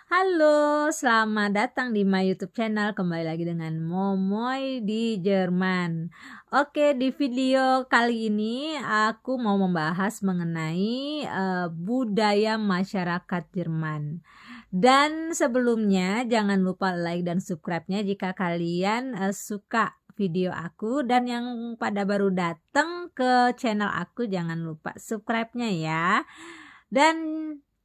Halo, selamat datang di my YouTube channel. Kembali lagi dengan Momoy di Jerman. Oke, di video kali ini aku mau membahas mengenai budaya masyarakat Jerman. Dan sebelumnya jangan lupa like dan subscribe-nya jika kalian suka video aku, dan yang pada baru datang ke channel aku jangan lupa subscribe-nya ya. Dan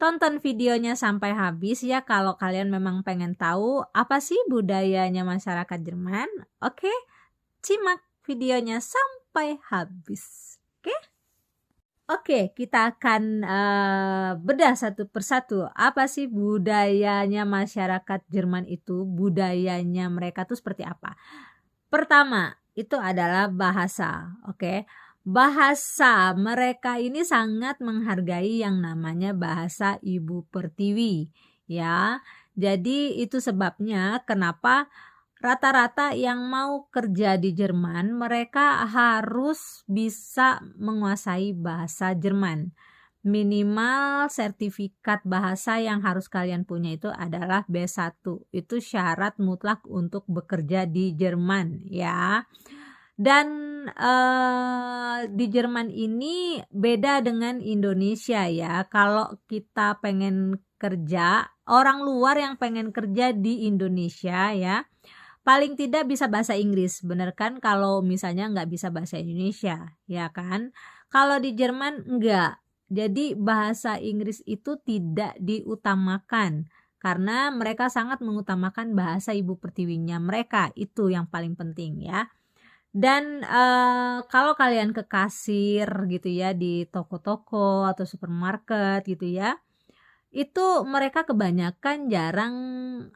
tonton videonya sampai habis ya kalau kalian memang pengen tahu apa sih budayanya masyarakat Jerman. Oke, simak videonya sampai habis. Oke? Oke, kita akan bedah satu persatu. Apa sih budayanya masyarakat Jerman itu? Budayanya mereka tuh seperti apa? Pertama, itu adalah bahasa. Oke. Bahasa mereka ini sangat menghargai yang namanya bahasa Ibu Pertiwi, ya. Jadi itu sebabnya kenapa rata-rata yang mau kerja di Jerman mereka harus bisa menguasai bahasa Jerman. Minimal sertifikat bahasa yang harus kalian punya itu adalah B1. Itu syarat mutlak untuk bekerja di Jerman ya. Dan di Jerman ini beda dengan Indonesia ya. Kalau kita pengen kerja, orang luar yang pengen kerja di Indonesia ya, paling tidak bisa bahasa Inggris, bener kan? Kalau misalnya nggak bisa bahasa Indonesia, ya kan? Kalau di Jerman enggak. Jadi bahasa Inggris itu tidak diutamakan karena mereka sangat mengutamakan bahasa ibu pertiwinya mereka, itu yang paling penting ya. Dan kalau kalian ke kasir gitu ya di toko-toko atau supermarket gitu ya, itu mereka kebanyakan jarang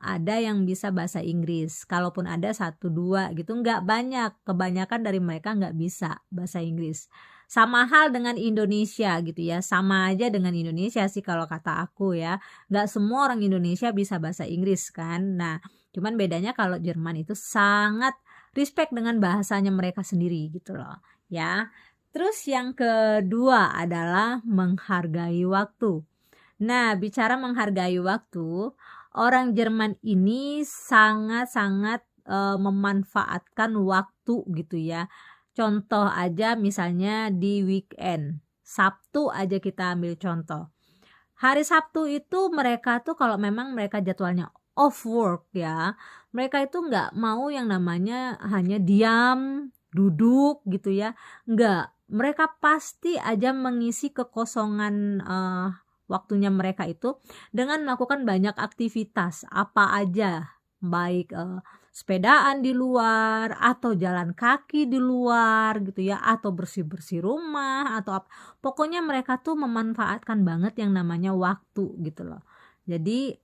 ada yang bisa bahasa Inggris. Kalaupun ada satu dua gitu, nggak banyak. Kebanyakan dari mereka nggak bisa bahasa Inggris. Sama hal dengan Indonesia gitu ya. Sama aja dengan Indonesia sih kalau kata aku ya. Nggak semua orang Indonesia bisa bahasa Inggris kan. Nah, cuman bedanya kalau Jerman itu sangat respect dengan bahasanya mereka sendiri gitu loh ya. Terus yang kedua adalah menghargai waktu. Nah, bicara menghargai waktu, orang Jerman ini sangat-sangat memanfaatkan waktu gitu ya. Contoh aja misalnya di weekend, Sabtu aja kita ambil contoh. Hari Sabtu itu mereka tuh kalau memang mereka jadwalnya off work ya, mereka itu nggak mau yang namanya hanya diam, duduk gitu ya. Nggak, mereka pasti aja mengisi kekosongan waktunya mereka itu dengan melakukan banyak aktivitas apa aja, baik sepedaan di luar atau jalan kaki di luar gitu ya, atau bersih-bersih rumah atau apa. Pokoknya mereka tuh memanfaatkan banget yang namanya waktu gitu loh. Jadi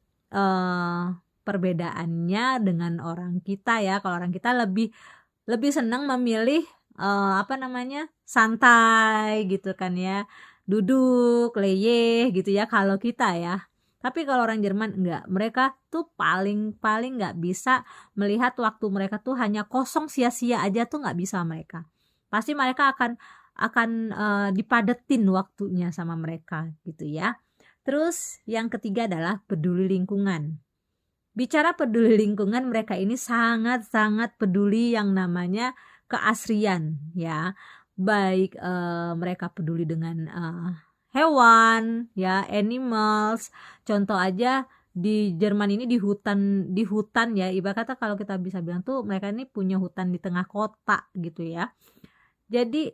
perbedaannya dengan orang kita ya, kalau orang kita lebih lebih senang memilih apa namanya, santai gitu kan ya, duduk leyeh gitu ya kalau kita ya. Tapi kalau orang Jerman enggak, mereka tuh paling nggak bisa melihat waktu mereka tuh hanya kosong sia-sia aja tuh nggak bisa mereka. Pasti mereka akan dipadetin waktunya sama mereka gitu ya. Terus yang ketiga adalah peduli lingkungan. Bicara peduli lingkungan, mereka ini sangat-sangat peduli yang namanya keasrian ya. Baik mereka peduli dengan hewan ya, animals. Contoh aja di Jerman ini di hutan ya, ibarat kata kalau kita bisa bilang tuh mereka ini punya hutan di tengah kota gitu ya. Jadi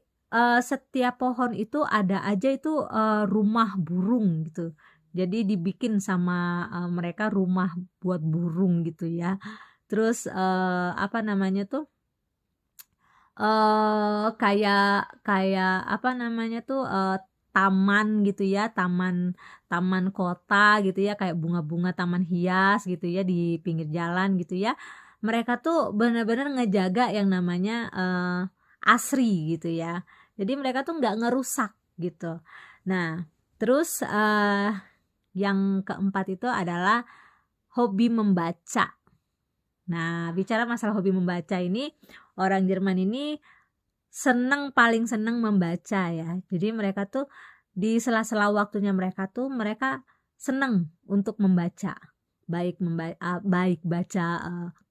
setiap pohon itu ada aja itu rumah burung gitu. Jadi dibikin sama mereka rumah buat burung gitu ya. Terus apa namanya tuh, kayak kayak apa namanya tuh, taman gitu ya, taman taman kota gitu ya, kayak bunga-bunga taman hias gitu ya di pinggir jalan gitu ya. Mereka tuh benar-benar ngejaga yang namanya asri gitu ya. Jadi mereka tuh nggak ngerusak gitu. Nah, terus yang keempat itu adalah hobi membaca. Nah, bicara masalah hobi membaca ini, orang Jerman ini paling seneng membaca ya. Jadi mereka tuh di sela-sela waktunya mereka tuh mereka seneng untuk membaca. baik baca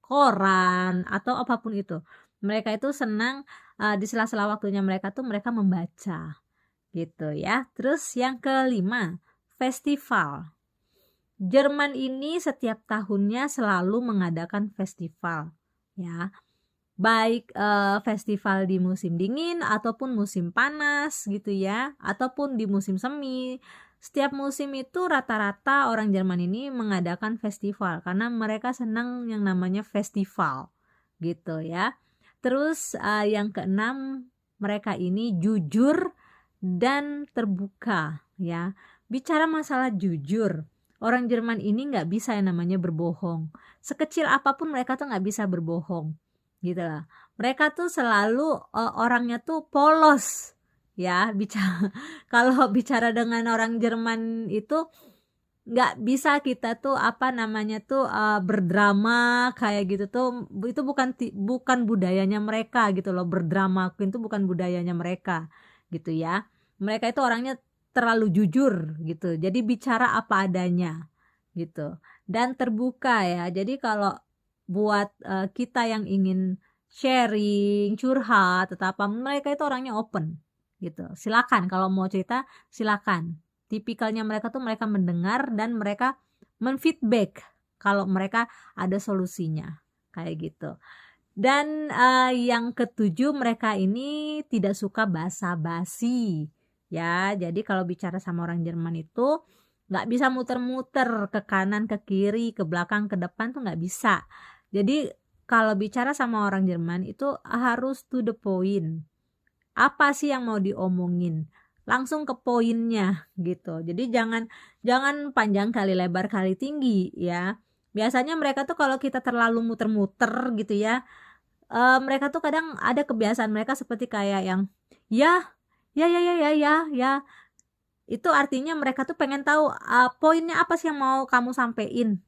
koran atau apapun itu. Mereka itu senang di sela-sela waktunya mereka tuh mereka membaca gitu ya. Terus yang kelima, festival. Jerman ini setiap tahunnya selalu mengadakan festival ya. Baik festival di musim dingin ataupun musim panas gitu ya, ataupun di musim semi. Setiap musim itu rata-rata orang Jerman ini mengadakan festival karena mereka senang yang namanya festival gitu ya. Terus yang keenam, mereka ini jujur dan terbuka ya. Bicara masalah jujur, orang Jerman ini nggak bisa yang namanya berbohong. Sekecil apapun mereka tuh nggak bisa berbohong gitu lah. Mereka tuh selalu orangnya tuh polos ya. Bicara kalau bicara dengan orang Jerman itu nggak bisa kita tuh apa namanya tuh berdrama kayak gitu tuh, itu bukan budayanya mereka gitu loh. Berdrama itu bukan budayanya mereka gitu ya. Mereka itu orangnya terlalu jujur gitu, jadi bicara apa adanya gitu dan terbuka ya. Jadi kalau buat kita yang ingin sharing, curhat, atau apa, mereka itu orangnya open gitu. Silakan kalau mau cerita, silakan. Tipikalnya mereka tuh mereka mendengar dan mereka menfeedback kalau mereka ada solusinya kayak gitu. Dan yang ketujuh, mereka ini tidak suka basa-basi ya. Jadi kalau bicara sama orang Jerman itu nggak bisa muter-muter ke kanan, ke kiri, ke belakang, ke depan tuh nggak bisa. Jadi kalau bicara sama orang Jerman itu harus to the point. Apa sih yang mau diomongin? Langsung ke poinnya gitu. Jadi jangan panjang kali lebar kali tinggi ya. Biasanya mereka tuh kalau kita terlalu muter-muter gitu ya, mereka tuh kadang ada kebiasaan mereka seperti kayak yang ya ya. Itu artinya mereka tuh pengen tahu poinnya apa sih yang mau kamu sampein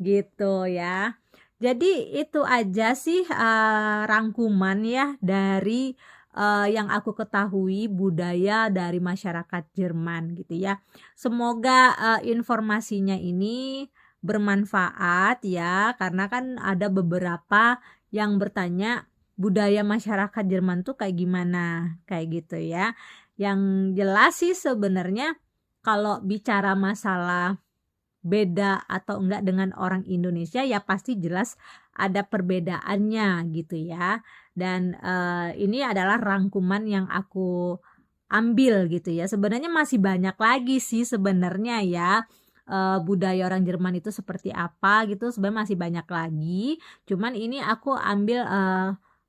gitu ya. Jadi itu aja sih rangkuman ya dari yang aku ketahui budaya dari masyarakat Jerman gitu ya. Semoga informasinya ini bermanfaat ya, karena kan ada beberapa yang bertanya budaya masyarakat Jerman tuh kayak gimana, kayak gitu ya. Yang jelas sih sebenarnya kalau bicara masalah beda atau enggak dengan orang Indonesia ya pasti jelas ada perbedaannya gitu ya. Dan ini adalah rangkuman yang aku ambil gitu ya. Sebenarnya masih banyak lagi sih sebenarnya ya, budaya orang Jerman itu seperti apa gitu, sebenarnya masih banyak lagi. Cuman ini aku ambil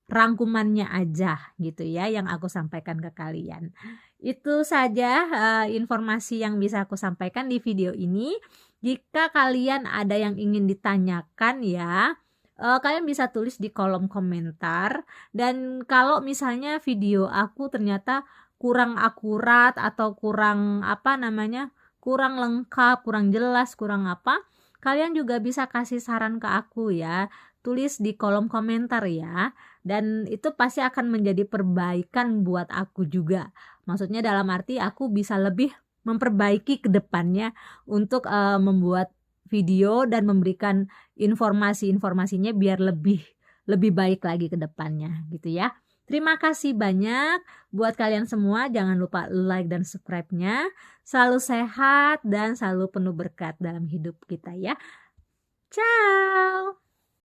rangkumannya aja gitu ya yang aku sampaikan ke kalian. Itu saja informasi yang bisa aku sampaikan di video ini. Jika kalian ada yang ingin ditanyakan ya, kalian bisa tulis di kolom komentar. Dan kalau misalnya video aku ternyata kurang akurat atau kurang apa namanya, kurang lengkap, kurang jelas, kurang apa, kalian juga bisa kasih saran ke aku ya. Tulis di kolom komentar ya. Dan itu pasti akan menjadi perbaikan buat aku juga. Maksudnya dalam arti aku bisa lebih memperbaiki ke depannya untuk membuat video dan memberikan informasi-informasinya biar lebih baik lagi ke depannya gitu ya. Terima kasih banyak buat kalian semua. Jangan lupa like dan subscribe-nya. Selalu sehat dan selalu penuh berkat dalam hidup kita ya. Ciao.